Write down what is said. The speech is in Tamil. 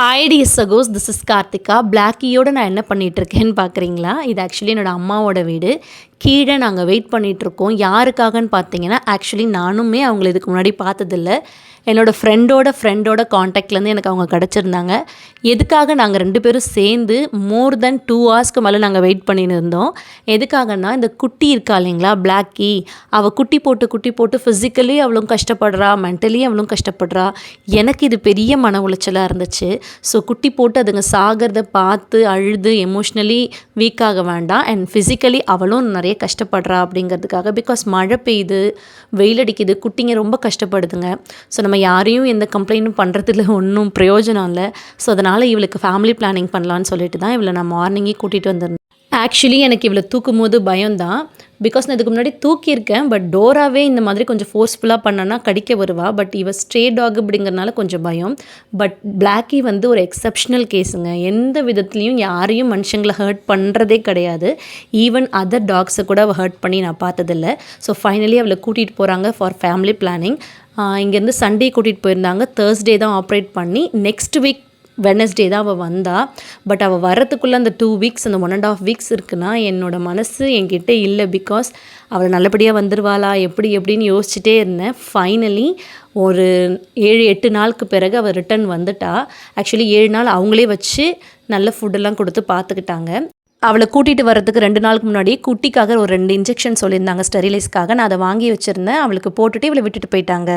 ஹாய் டி சகோஸ், திஸ் இஸ் கார்த்திகா. பிளாக்கியோட நான் என்ன பண்ணிகிட்ருக்கேன்னு பார்க்குறீங்களா? இது ஆக்சுவலி என்னோடய அம்மாவோட வீடு. கீழே நாங்கள் வெயிட் பண்ணிகிட்ருக்கோம். யாருக்காகன்னு பார்த்தீங்கன்னா, ஆக்சுவலி நானுமே அவங்கள இதுக்கு முன்னாடி பார்த்ததில்ல. என்னோடய ஃப்ரெண்டோட காண்டாக்ட்லேருந்து எனக்கு அவங்க கிடச்சிருந்தாங்க. எதுக்காக நாங்கள் 2 பேரும் சேர்ந்து மோர் தென் 2 ஹவர்ஸ்க்கு மேலே நாங்கள் வெயிட் பண்ணின்னு இருந்தோம். எதுக்காகன்னா, இந்த குட்டி இருக்கா இல்லைங்களா பிளாக்கி, அவள் குட்டி போட்டு ஃபிசிக்கலி அவளும் கஷ்டப்படுறா, மென்டலி அவளும் கஷ்டப்படுறா. எனக்கு இது பெரிய மன உளைச்சலாக இருந்துச்சு. ஸோ குட்டி போட்டு அதுங்க சாகிறத பார்த்து அழுது எமோஷ்னலி வீக் ஆக வேண்டாம், அண்ட் ஃபிசிக்கலி அவளும் நிறைய கஷ்டப்படுறா அப்படிங்கிறதுக்காக. பிகாஸ் மழை பெய்யுது, வெயில் அடிக்குது, குட்டிங்க ரொம்ப கஷ்டப்படுதுங்க. ஸோ நம்ம யாரையும் எந்த கம்ப்ளைண்ட்டும் பண்ணுறதுல ஒன்றும் பிரயோஜனம் இல்லை. ஸோ அதனால் இவளுக்கு ஃபேமிலி பிளானிங் பண்ணலான்னு சொல்லிட்டு தான் இவளை நான் மார்னிங்கே கூட்டிகிட்டு வந்திருந்தேன். ஆக்சுவலி எனக்கு இவளை தூக்கும் போது பயம்தான். பிகாஸ் நான் இதுக்கு முன்னாடி தூக்கியிருக்கேன். பட் டோராவே இந்த மாதிரி கொஞ்சம் ஃபோர்ஸ்ஃபுல்லாக பண்ணனா கடிக்க வருவா. பட் இவள் ஸ்ட்ரே டாக் அப்படிங்கிறனால கொஞ்சம் பயம். பட் பிளாக்கி வந்து ஒரு எக்ஸப்ஷனல் கேஸுங்க. எந்த விதத்துலேயும் யாரையும் மனுஷங்களை ஹர்ட் பண்ணுறதே கிடையாது. ஈவன் அதர் டாக்ஸை கூட அவள் ஹர்ட் பண்ணி நான் பார்த்ததில்ல. ஸோ ஃபைனலி அவளை கூட்டிகிட்டு போகிறாங்க ஃபார் ஃபேமிலி பிளானிங். இங்கேருந்து சண்டே கூட்டிகிட்டு போயிருந்தாங்க. தேர்ஸ்டே தான் ஆப்ரேட் பண்ணி நெக்ஸ்ட் வீக் வெனஸ்டே தான் அவள் வந்தா. பட் அவள் வரத்துக்குள்ளே அந்த 2 வீக்ஸ், அந்த 1.5 வீக்ஸ் இருக்குன்னா என்னோடய மனசு என்கிட்ட இல்லை. பிகாஸ் அவள் நல்லபடியாக வந்துடுவாளா எப்படின்னு யோசிச்சுட்டே இருந்தேன். ஃபைனலி ஒரு 7-8 நாளுக்கு பிறகு அவள் ரிட்டன் வந்துட்டா. ஆக்சுவலி 7 நாள் அவங்களே வச்சு நல்ல ஃபுட்டெல்லாம் கொடுத்து பார்த்துக்கிட்டாங்க. அவளை கூட்டிகிட்டு வரதுக்கு 2 நாளுக்கு முன்னாடி குட்டிக்காக ஒரு 2 இன்ஜெக்ஷன் சொல்லியிருந்தாங்க ஸ்டெரிலைஸ்க்காக. நான் அதை வாங்கி வச்சுருந்தேன். அவளுக்கு போட்டுட்டு இவளை விட்டுட்டு போயிட்டாங்க.